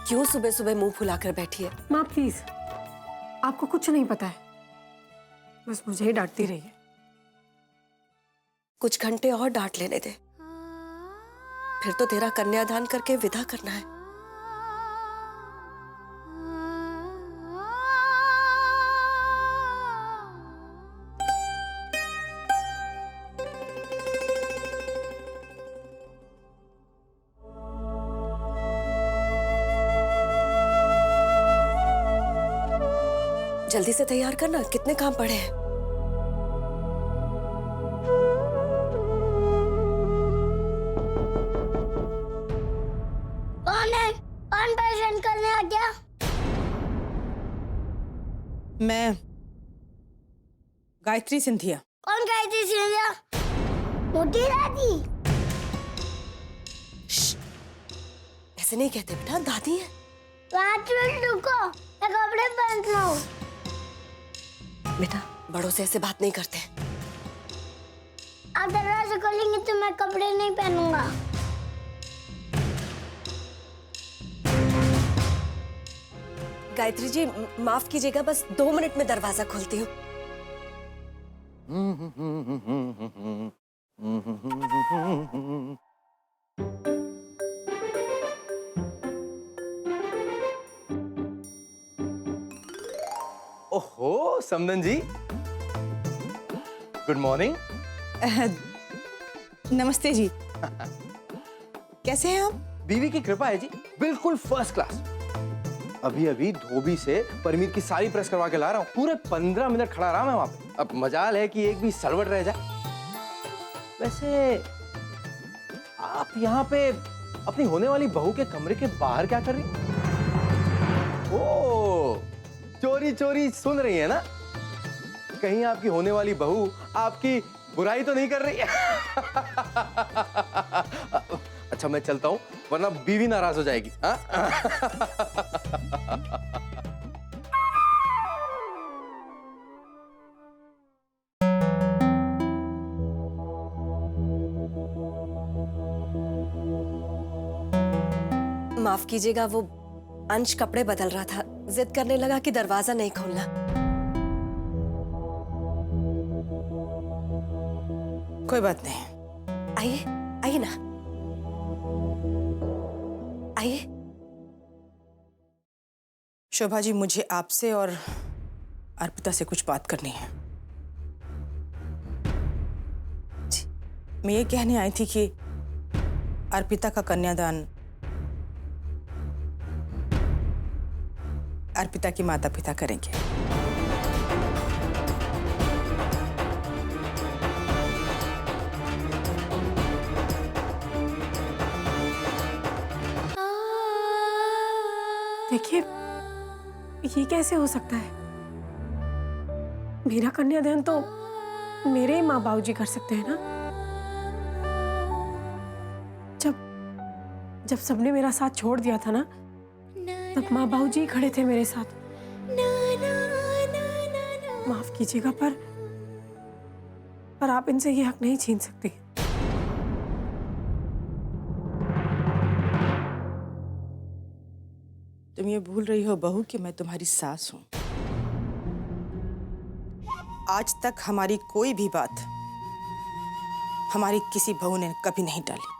क्यों सुबह सुबह मुंह फुलाकर बैठी है? माँ प्लीज, आपको कुछ नहीं पता है, बस मुझे ही डांटती रही है। कुछ घंटे और डांट लेने दे, फिर तो तेरा कन्यादान करके विदा करना है। जल्दी से तैयार करना, कितने काम पड़े हैं। कौन है? कौन परेशान करने आ गया? मैं गायत्री सिंधिया। कौन गई थी सिंधिया? मोटी दादी। ऐसे नहीं कहते बेटा, दादी है। 5 मिनट रुको, मैं कपड़े पहन लूं। बेटा बड़ों से ऐसे बात नहीं करते। आप दरवाजा खोलेंगे तो मैं कपड़े नहीं पहनूंगा। गायत्री जी माफ कीजिएगा, बस 2 मिनट में दरवाजा खोलती हूँ। ओहो समदन जी, गुड मॉर्निंग। नमस्ते जी। कैसे हैं आप? बीवी की कृपा है जी, बिल्कुल फर्स्ट क्लास। अभी अभी धोबी से परमीर की साड़ी प्रेस करवा के ला रहा हूँ। पूरे 15 मिनट खड़ा रहा मैं वहां पे। अब मजाल है कि एक भी सलवट रह जाए। वैसे आप यहाँ पे अपनी होने वाली बहू के कमरे के बाहर क्या कर रही? ओ, चोरी चोरी सुन रही है ना? कहीं आपकी होने वाली बहू आपकी बुराई तो नहीं कर रही? अच्छा मैं चलता हूं, वरना बीवी नाराज हो जाएगी। हाँ? माफ कीजिएगा, वो अंश कपड़े बदल रहा था, जिद करने लगा कि दरवाजा नहीं खोलना। कोई बात नहीं। आइए आइए ना, आइए। शोभा जी, मुझे आपसे और अर्पिता से कुछ बात करनी है। मैं ये कहने आई थी कि अर्पिता का कन्यादान अर्पिता के माता पिता करेंगे। देखिए, ये कैसे हो सकता है? मेरा कन्यादान तो मेरे माँ बाबूजी कर सकते हैं ना। जब सबने मेरा साथ छोड़ दिया था ना, तब माँ बाबूजी खड़े थे मेरे साथ। माफ कीजिएगा, पर आप इनसे ये हक नहीं छीन सकती। तुम ये भूल रही हो बहू कि मैं तुम्हारी सास हूं। आज तक हमारी कोई भी बात हमारी किसी बहू ने कभी नहीं टाली।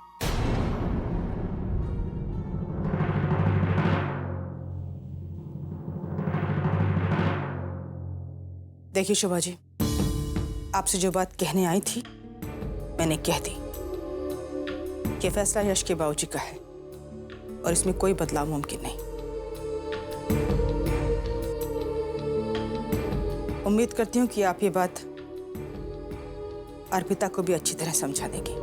देखिए शोभा जी, आपसे जो बात कहने आई थी मैंने कह दी। कि फैसला यश के बाबूजी का है और इसमें कोई बदलाव मुमकिन नहीं। उम्मीद करती हूँ कि आप ये बात अर्पिता को भी अच्छी तरह समझा देंगे।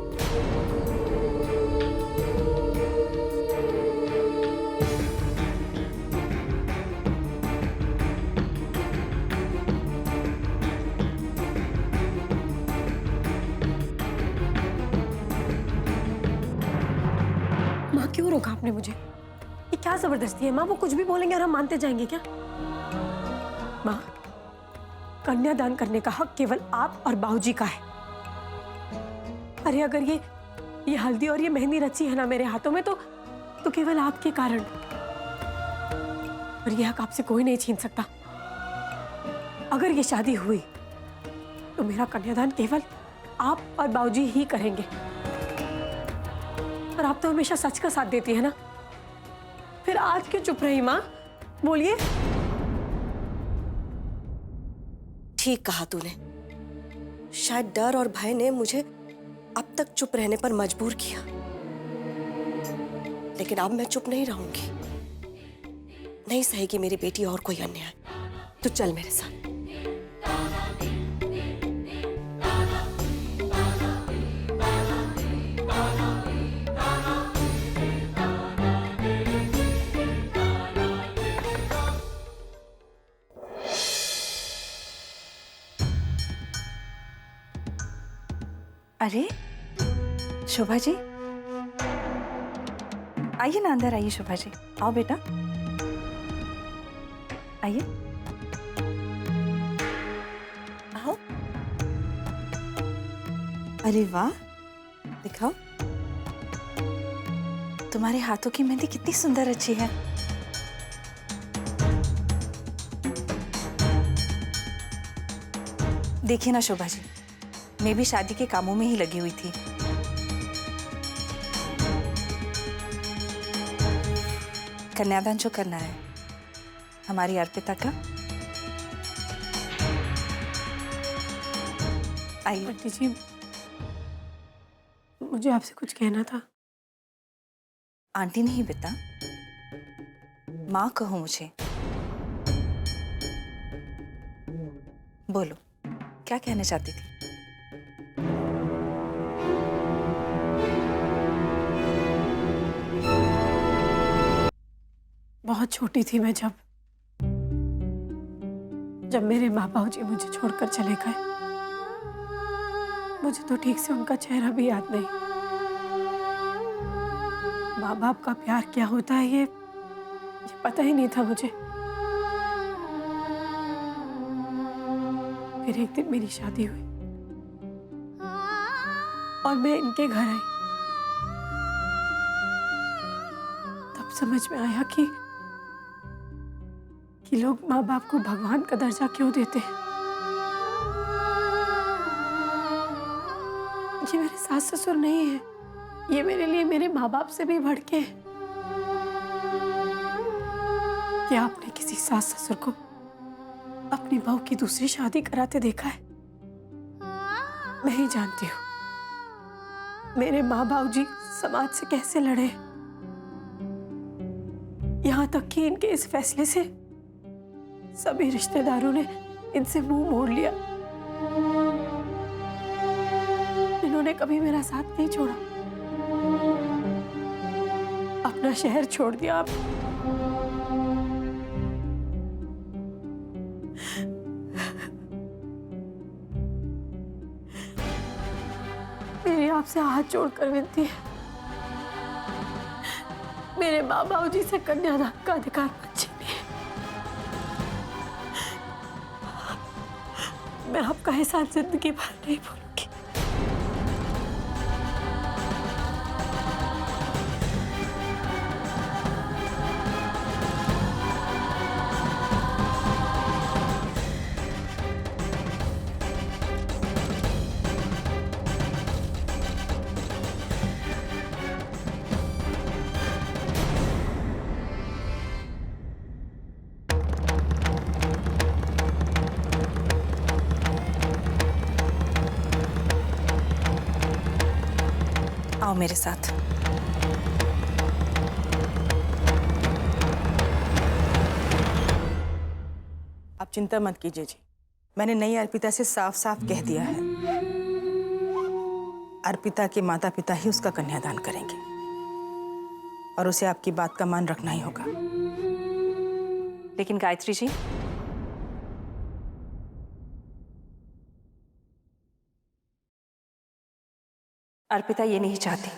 माँ क्यों रोका आपने मुझे? ये क्या जबरदस्ती है माँ? वो कुछ भी बोलेंगे और हम मानते जाएंगे क्या? माँ, कन्यादान करने का हक केवल आप और बाबूजी का है। अरे अगर ये हल्दी और ये मेहंदी रची है ना मेरे हाथों में, तो केवल आपके कारण। और यह हक आपसे कोई नहीं छीन सकता। अगर ये शादी हुई तो मेरा कन्यादान केवल आप और बाबूजी ही करेंगे। और आप तो हमेशा सच का साथ देती है ना, फिर आज क्यों चुप रही माँ? बोलिए। ठीक कहा तूने। शायद डर और भय ने मुझे अब तक चुप रहने पर मजबूर किया, लेकिन अब मैं चुप नहीं रहूंगी। नहीं सहेगी मेरी बेटी और कोई अन्याय। तू चल मेरे साथ। अरे शोभा जी, आइए ना, अंदर आइए। शोभा जी आओ बेटा, आइए। आओ। अरे वाह, दिखाओ। तुम्हारे हाथों की मेहंदी कितनी सुंदर अच्छी है। देखिए ना शोभा जी, मैं भी शादी के कामों में ही लगी हुई थी। कन्यादान जो करना है हमारी अर्पिता का। आइए। आंटी जी, मुझे आपसे कुछ कहना था। आंटी नहीं बेटा, माँ कहो मुझे। बोलो, क्या कहना चाहती थी? बहुत छोटी थी मैं जब मेरे माँ बाबू जी मुझे छोड़कर चले गए। मुझे तो ठीक से उनका चेहरा भी याद नहीं। माँ बाप का प्यार क्या होता है ये पता ही नहीं था मुझे। फिर एक दिन मेरी शादी हुई और मैं इनके घर आई। तब समझ में आया कि लोग माँ बाप को भगवान का दर्जा क्यों देते हैं। ये मेरे सास ससुर नहीं है, ये मेरे लिए मेरे माँ बाप से भी बढ़ के हैं। क्या आपने किसी सास ससुर को अपनी बहू की दूसरी शादी कराते देखा है? मैं ही जानती हूँ मेरे माँ बाप जी समाज से कैसे लड़े, यहाँ तक कि इनके इस फैसले से सभी रिश्तेदारों ने इनसे मुंह मोड़ लिया। इन्होंने कभी मेरा साथ नहीं छोड़ा, अपना शहर छोड़ दिया। आप मेरी आपसे हाथ जोड़कर विनती है, मेरे माँ बाबू जी से कन्यादान का अधिकार मत छीनिए। मैं आपका एहसान जिंदगी भर नहीं भूलूंगी। आओ मेरे साथ। आप चिंता मत कीजिए जी, मैंने नई अर्पिता से साफ साफ कह दिया है, अर्पिता के माता पिता ही उसका कन्यादान करेंगे और उसे आपकी बात का मान रखना ही होगा। लेकिन गायत्री जी, अर्पिता ये नहीं चाहती